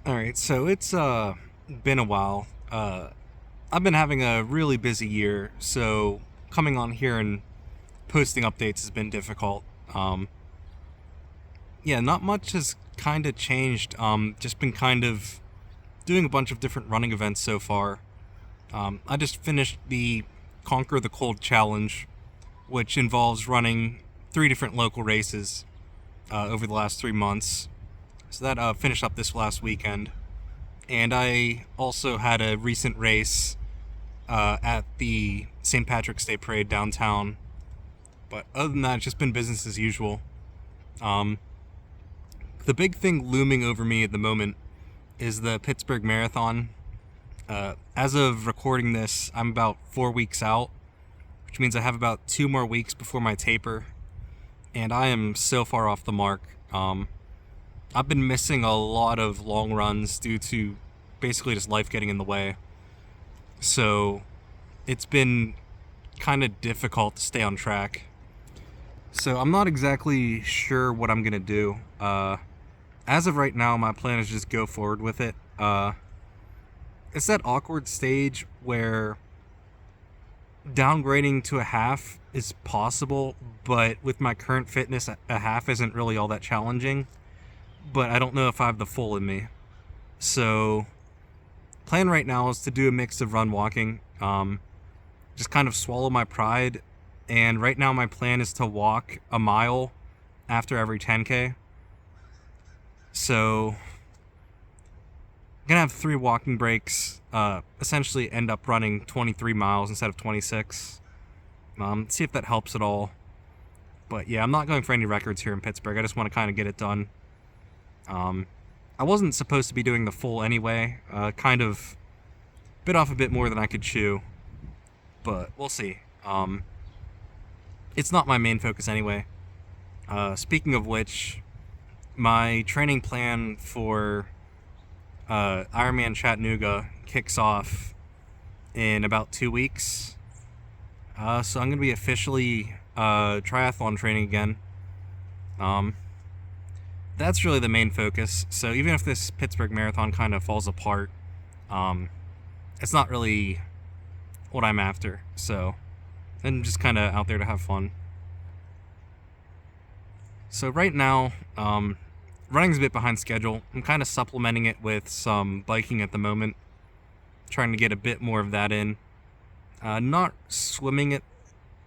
Alright, so it's been a while. I've been having a really busy year, so coming on here and posting updates has been difficult. Yeah, not much has kind of changed. Just been kind of doing a bunch of different running events so far. I just finished the Conquer the Cold Challenge, which involves running 3 different local races over the last 3 months. So that finished up this last weekend. And I also had a recent race at the St. Patrick's Day Parade downtown. But other than that, it's just been business as usual. Um, the big thing looming over me at the moment is the Pittsburgh Marathon. As of recording this, I'm about 4 weeks out, which means I have about 2 more weeks before my taper. And I am so far off the mark. I've been missing a lot of long runs due to basically just life getting in the way. So it's been kind of difficult to stay on track. So I'm not exactly sure what I'm going to do. As of right now, my plan is just go forward with it. It's that awkward stage where downgrading to a half is possible, but with my current fitness, a half isn't really all that challenging. But I don't know if I have the full in me. So, plan right now is to do a mix of run walking. Just kind of swallow my pride. And right now my plan is to walk a mile after every 10K. So, I'm gonna have 3 walking breaks. Essentially end up running 23 miles instead of 26. See if that helps at all. But yeah, I'm not going for any records here in Pittsburgh. I just want to kind of get it done. I wasn't supposed to be doing the full anyway. Kind of bit off a bit more than I could chew, but we'll see. It's not my main focus anyway. Speaking of which, my training plan for Ironman Chattanooga kicks off in about 2 weeks. So I'm going to be officially triathlon training again. That's really the main focus. So even if this Pittsburgh Marathon kind of falls apart, it's not really what I'm after. So I'm just kind of out there to have fun. So right now, running's a bit behind schedule. I'm kind of supplementing it with some biking at the moment, trying to get a bit more of that in. Not swimming at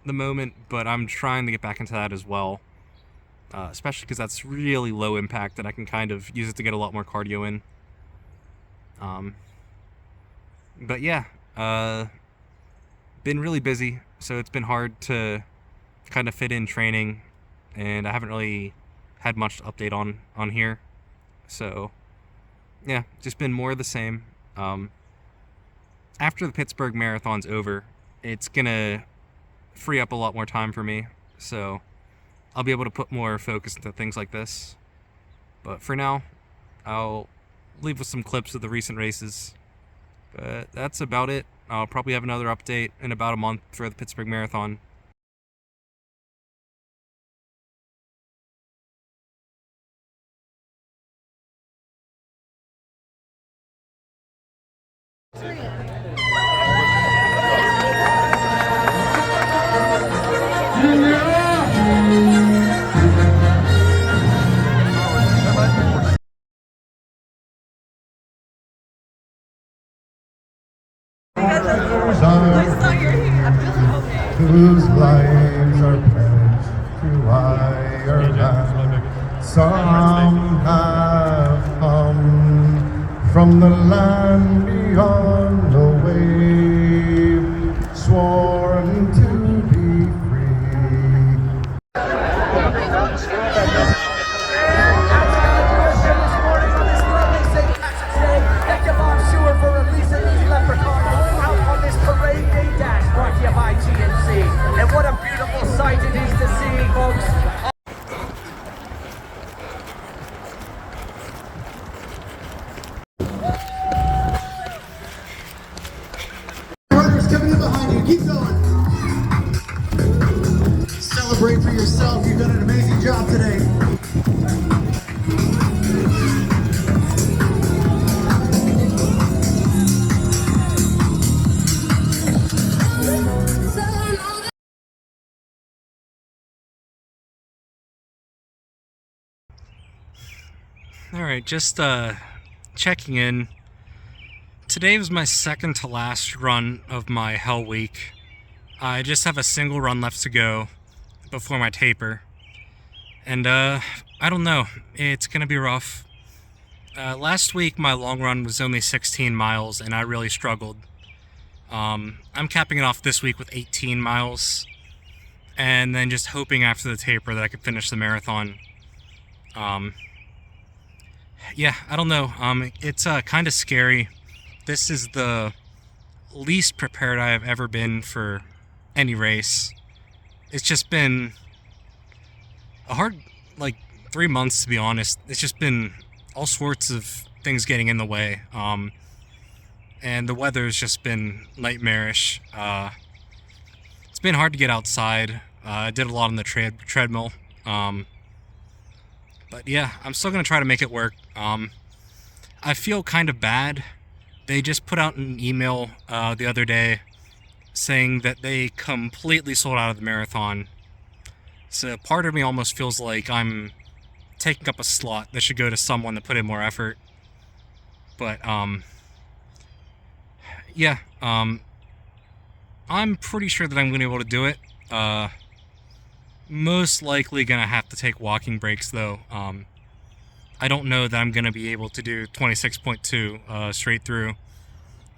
the moment, but I'm trying to get back into that as well. Especially because that's really low impact and I can kind of use it to get a lot more cardio in. But yeah, been really busy, so it's been hard to kind of fit in training, and I haven't really had much to update on here. So yeah, just been more of the same. After the Pittsburgh Marathon's over, it's gonna free up a lot more time for me, so I'll be able to put more focus into things like this. But for now, I'll leave with some clips of the recent races. But that's about it. I'll probably have another update in about a month for the Pittsburgh Marathon. Whose lives are pledged to Ireland. Some have come from the land beyond the wave, sworn to be free. Thank you, Bob Stewart, for releasing these leprechauns out on this parade day dash brought to you by GNC. And what a beautiful sight it is to see, folks. Alright, just checking in. Today was my second to last run of my Hell Week. I just have a single run left to go before my taper. And I don't know, it's gonna be rough. Last week my long run was only 16 miles and I really struggled. I'm capping it off this week with 18 miles. And then just hoping after the taper that I could finish the marathon. Yeah, I don't know. It's kind of scary. This is the least prepared I have ever been for any race. It's just been a hard, 3 months to be honest. It's just been all sorts of things getting in the way. And the weather's just been nightmarish. It's been hard to get outside. I did a lot on the treadmill. But yeah, I'm still going to try to make it work. I feel kind of bad. They just put out an email the other day saying that they completely sold out of the marathon. So part of me almost feels like I'm taking up a slot that should go to someone that put in more effort. But yeah, I'm pretty sure that I'm going to be able to do it. Most likely going to have to take walking breaks though. I don't know that I'm going to be able to do 26.2 straight through,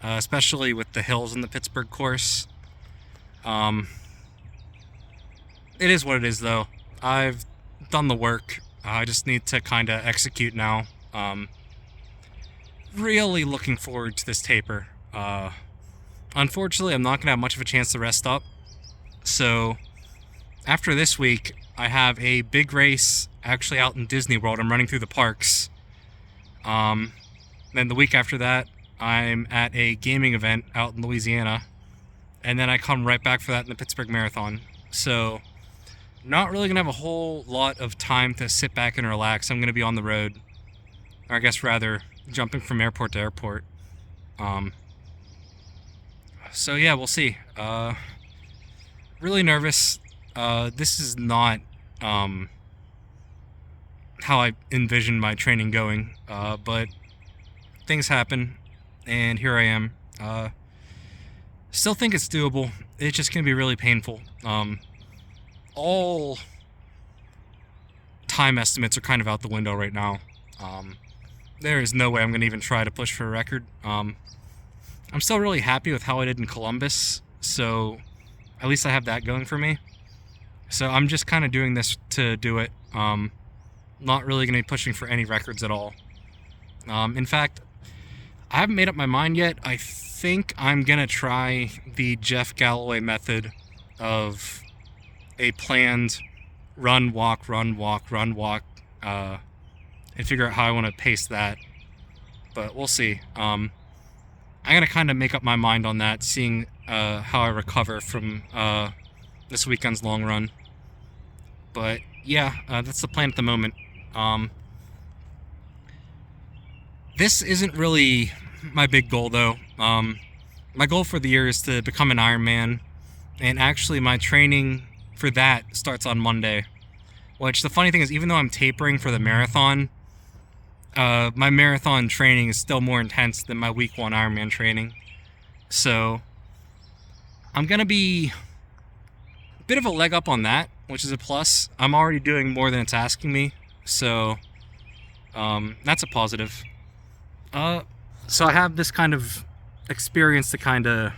especially with the hills in the Pittsburgh course. It is what it is though. I've done the work. I just need to kind of execute now. Really looking forward to this taper. Unfortunately, I'm not going to have much of a chance to rest up. So after this week, I have a big race actually out in Disney World. I'm running through the parks. Then the week after that, I'm at a gaming event out in Louisiana. And then I come right back for that in the Pittsburgh Marathon. So not really going to have a whole lot of time to sit back and relax. I'm going to be on the road. Or I guess rather, jumping from airport to airport. So yeah, we'll see. Really nervous. This is not how I envisioned my training going, but things happen, and here I am. Still think it's doable. It's just going to be really painful. All time estimates are kind of out the window right now. There is no way I'm going to even try to push for a record. I'm still really happy with how I did in Columbus, so at least I have that going for me. So I'm just kind of doing this to do it. Not really going to be pushing for any records at all. In fact, I haven't made up my mind yet. I think I'm going to try the Jeff Galloway method of a planned run, walk, run, walk, run, walk, and figure out how I want to pace that. But we'll see. I'm going to kind of make up my mind on that, seeing how I recover from this weekend's long run. But yeah, that's the plan at the moment. This isn't really my big goal though. My goal for the year is to become an Ironman, and actually my training for that starts on Monday. Which the funny thing is, even though I'm tapering for the marathon, my marathon training is still more intense than my week 1 Ironman training. So I'm gonna be a bit of a leg up on that, which is a plus. I'm already doing more than it's asking me, so that's a positive. So I have this kind of experience to kind of,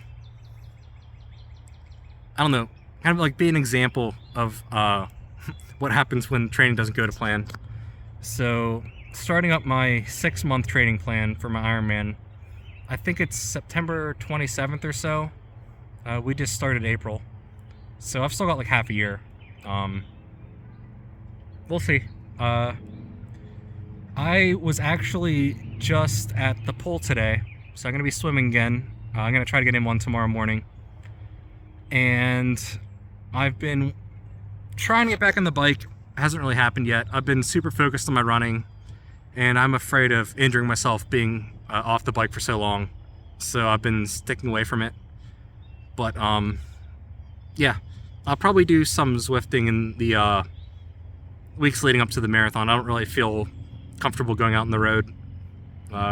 I don't know, kind of like be an example of what happens when training doesn't go to plan. So starting up my 6-month training plan for my Ironman, I think it's September 27th or so. We just started April, so I've still got like half a year. We'll see. I was actually just at the pool today, so I'm going to be swimming again. I'm going to try to get in one tomorrow morning. And I've been trying to get back on the bike. It hasn't really happened yet. I've been super focused on my running, and I'm afraid of injuring myself being off the bike for so long. So I've been sticking away from it. But yeah, I'll probably do some Zwifting in the weeks leading up to the marathon. I don't really feel comfortable going out on the road,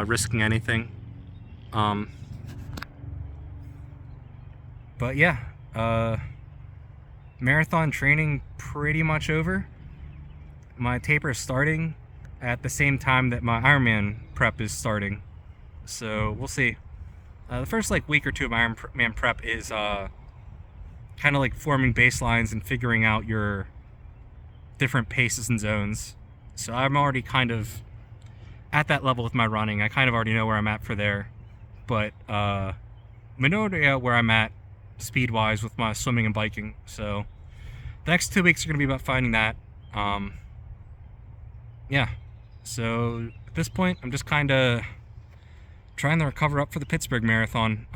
risking anything. But yeah, marathon training pretty much over. My taper is starting at the same time that my Ironman prep is starting, so we'll see. The first like week or two of my Ironman prep is kind of like forming baselines and figuring out your different paces and zones. So I'm already kind of at that level with my running. I kind of already know where I'm at for there, but I know where I'm at speed-wise with my swimming and biking. So the next 2 weeks are going to be about finding that. Yeah, so at this point I'm just kind of trying to recover up for the Pittsburgh Marathon.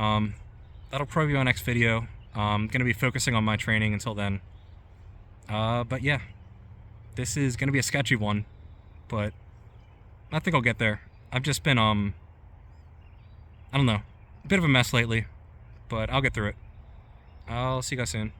That'll probably be my next video. I'm going to be focusing on my training until then. But yeah, this is going to be a sketchy one, but I think I'll get there. I've just been, I don't know, a bit of a mess lately, but I'll get through it. I'll see you guys soon.